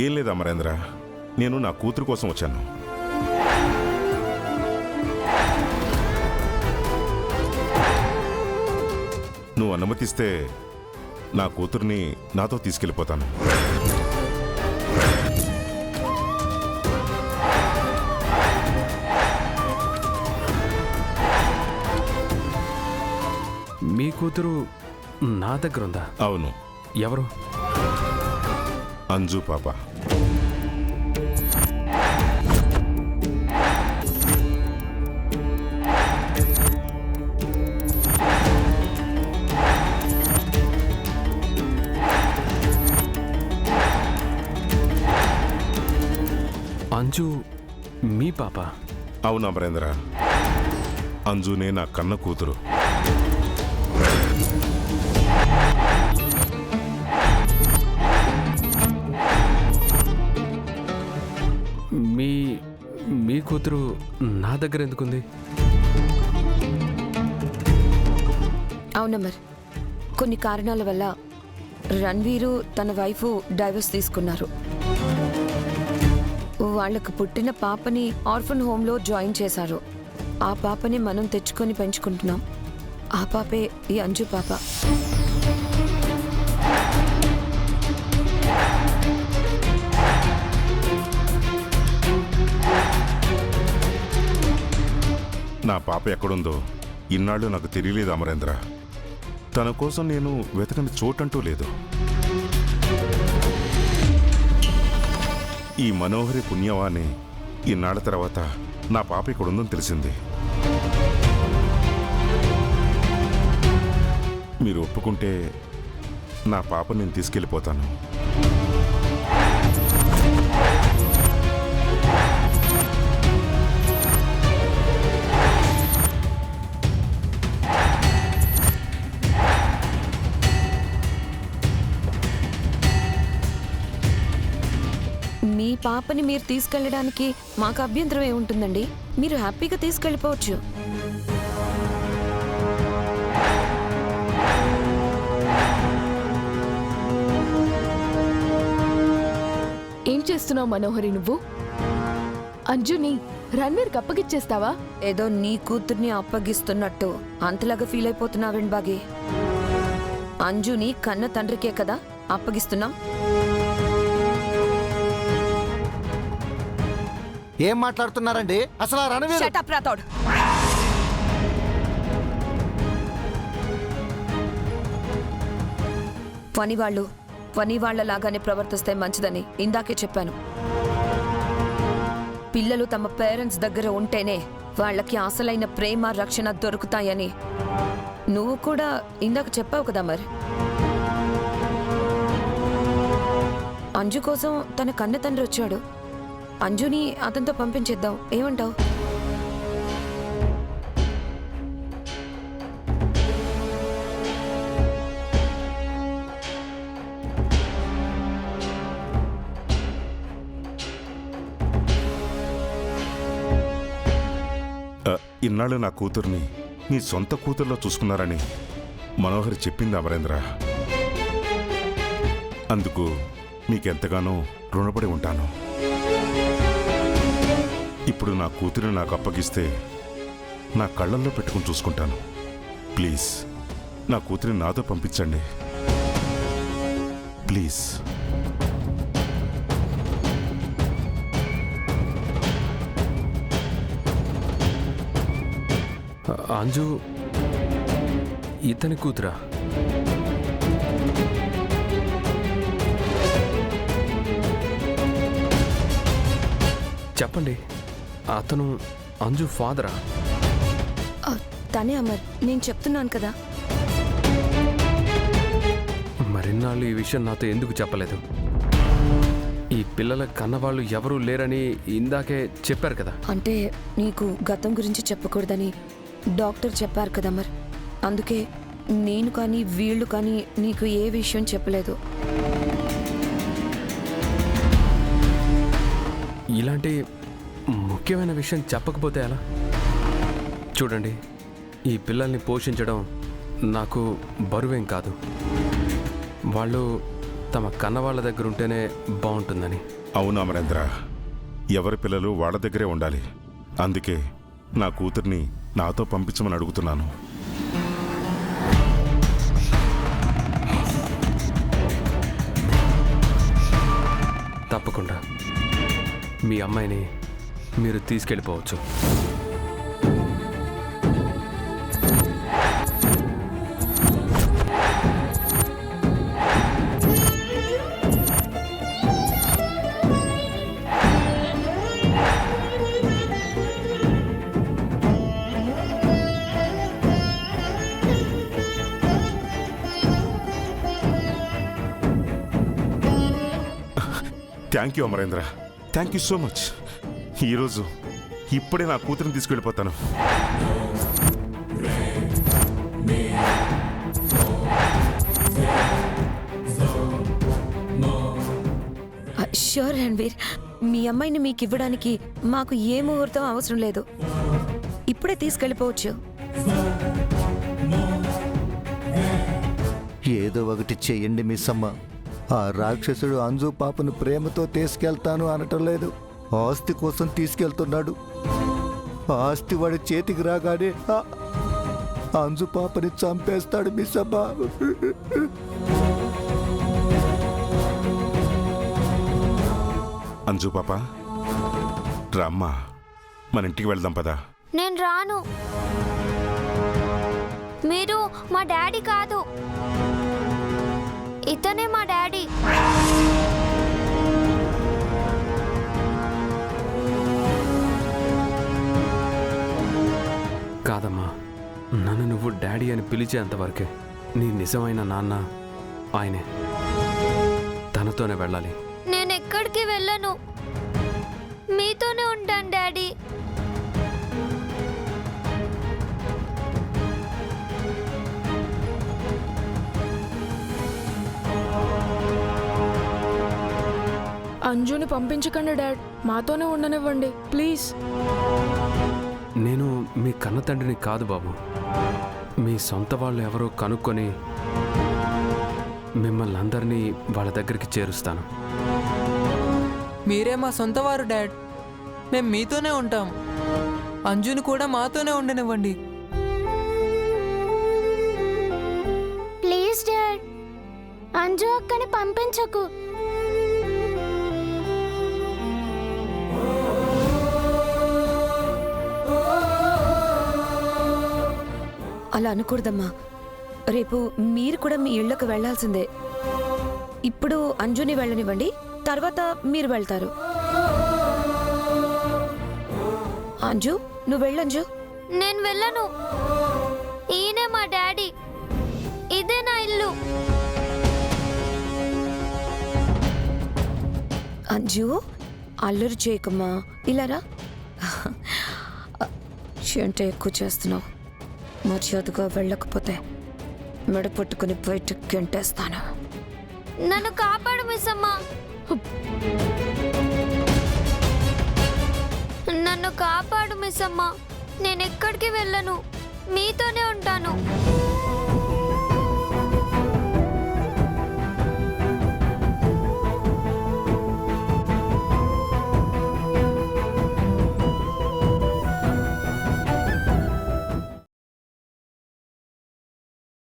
ఏం లేదు అమరేంద్ర, నేను నా కూతురు కోసం వచ్చాను. నువ్వు అనుమతిస్తే నా కూతుర్ని నాతో తీసుకెళ్ళిపోతాను. మీ కూతురు నా దగ్గర ఉందా? అవును. ఎవరు? అంజు పాప. అంజు మీ పాప? అవును అమరేంద్ర, అంజునే నా కన్న కూతురు. మీ కూతురు నా దగ్గర ఎందుకుంది? అవునా మరి, కొన్ని కారణాల వల్ల రణ్వీరు తన వైఫ్ డైవర్స్ తీసుకున్నారు. వాళ్లకు పుట్టిన పాపని ఆర్ఫన్ హోమ్లో జాయిన్ చేశారు. ఆ పాపని మనం తెచ్చుకొని పెంచుకుంటున్నాం. ఆ పాపే ఈ అంజు పాప. నా పాప ఎక్కడుందో ఇన్నాళ్ళు నాకు తెలియలేదు అమరేంద్ర. తన కోసం నేను వెతకని చోటంటూ లేదు. ఈ మనోహరి పుణ్యవాణి ఇన్నాళ్ల తర్వాత నా పాప ఇక్కడుందని తెలిసింది. మీరు ఒప్పుకుంటే నా పాప నేను తీసుకెళ్ళిపోతాను. మీ పాపని మీరు తీసుకెళ్ళడానికి మాకు అభ్యంతరం ఏముంటుందండి? మీరు హ్యాపీగా తీసుకెళ్ళిపోవచ్చు. ఏం చేస్తున్నావు మనోహరి నువ్వు? అంజుని రణ్వీర్కి అప్పగిచ్చేస్తావా? ఏదో నీ కూతుర్ని అప్పగిస్తున్నట్టు అంతలాగా ఫీల్ అయిపోతున్నావేంటి బాగి? అంజుని కన్న తండ్రికే కదా అప్పగిస్తున్నాం. ఏం మాట్లాడుతున్నారండి అసలు? Ranveer Shut up, Rathod. పనివాళ్లలాగానే ప్రవర్తిస్తే మంచిదని ఇందాకే చెప్పాను. పిల్లలు తమ పేరెంట్స్ దగ్గర ఉంటేనే వాళ్ళకి అసలైన ప్రేమ రక్షణ దొరుకుతాయని నువ్వు కూడా ఇందాక చెప్పావు కదా. మరి అంజు కోసం తన కన్న తండ్రి వచ్చాడు. అంజుని అతనితో పంపించేద్దాం, ఏమంటావు? ఇన్నాళ్ళు నా కూతుర్ని నీ సొంత కూతుర్లో చూసుకున్నారని మనోహరి చెప్పింది అమరేంద్ర. అందుకు మీకెంతగానో రుణపడి ఉంటాను. ఇప్పుడు నా కూతురిని నాకు అప్పగిస్తే నా కళ్ళల్లో పెట్టుకుని చూసుకుంటాను. ప్లీజ్ నా కూతురిని నాతో పంపించండి, ప్లీజ్. అంజు ఇతని కూతురా? చెప్పండి, అతను అంజు ఫాదరా? తనే అమర్, నేను చెప్తున్నాను కదా. మరిన్నాళ్ళు ఈ విషయం నాతో ఎందుకు చెప్పలేదు? ఈ పిల్లల కన్నవాళ్ళు ఎవరూ లేరని ఇందాకే చెప్పారు కదా. అంటే నీకు గతం గురించి చెప్పకూడదని డాక్టర్ చెప్పారు కదా మరి. అందుకే నేను కానీ వీళ్ళు కానీ నీకు ఏ విషయం చెప్పలేదు. ఇలాంటి ముఖ్యమైన విషయం చెప్పకపోతే ఎలా? చూడండి, ఈ పిల్లల్ని పోషించడం నాకు బరువేం కాదు. వాళ్ళు తమ కన్నవాళ్ళ దగ్గర ఉంటేనే బాగుంటుందని. అవును అమరేంద్ర, ఎవరి పిల్లలు వాళ్ళ దగ్గరే ఉండాలి. అందుకే నా కూతుర్ని నాతో పంపించమని అడుగుతున్నాను. తప్పకుండా మీ అమ్మాయిని మీరు తీసుకెళ్ళిపోవచ్చు. Thank you Amarendra, thank you so much. ఈరోజు ఇప్పుడే నా కూతురిని తీసుకెళ్ళిపోతాను. ష్యూర్ రణ్వీర్, మీ అమ్మాయిని మీకు ఇవ్వడానికి మాకు ఏ ముహూర్తం అవసరం లేదు. ఇప్పుడే తీసుకెళ్ళిపోవచ్చు. ఏదో ఒకటి చెయ్యండి మిస్ అమ్మ. ఆ రాక్షసుడు అంజు పాపను ప్రేమతో తీసుకెళ్తాను అనటం లేదు, ఆస్తి కోసం తీసుకెళ్తున్నాడు. ఆస్తి వాడి చేతికి రాగానే అంజు పాపని చంపేస్తాడు మిస్ అమ్మ. అంజు పాప, రామ్మా, మన ఇంటికి వెళ్దాం పదా. నేను రాను. మీరు మా డాడీ కాదు, ఇతనే మా డాడీ. కాదమ్మా, నన్ను నువ్వు డాడీ అని పిలిచేంతవరకే నీ నిజమైన నాన్న ఆయనే. తనతోనే వెళ్ళాలి. నేను ఎక్కడికి వెళ్ళను, మీతోనే ఉంటాను డాడీ. అంజుని పంపించకండి డాడ్, మాతోనే ఉండనివ్వండి ప్లీజ్. నేను మీ కన్న తండ్రిని కాదు బాబు. మీ సొంత వాళ్ళు ఎవరో కనుక్కొని మిమ్మల్ని అందరినీ వాళ్ళ దగ్గరికి చేరుస్తాను. మీరే మా సొంత వారు డాడ్. మేము మీతోనే ఉంటాం. అంజుని కూడా మాతోనే ఉండనివ్వండి. ప్లీజ్ డాడ్, అంజు అక్కని పంపించకు. అలా అనకూడదమ్మా. రేపు మీరు కూడా మీ ఇళ్లకు వెళ్లాల్సిందే. ఇప్పుడు అంజుని వెళ్ళనివ్వండి, తర్వాత మీరు వెళ్తారు. అంజు, నువ్వు వెళ్ళంజు. నేను వెళ్ళను. ఈయనే మా డాడీ, ఇదే నా ఇల్లు. అంజు, అల్లరి చేయకమ్మా, ఇలారా. ఏంటో ఎక్కువ చేస్తున్నావు. మర్యాదగా వెళ్ళకపోతే మెడ పట్టుకుని బయటకు గెంటేస్తాను. నన్ను కాపాడు మిస్ అమ్మ, నన్ను కాపాడు మిస్ అమ్మ. నేను ఎక్కడికి వెళ్ళను, మీతోనే ఉంటాను.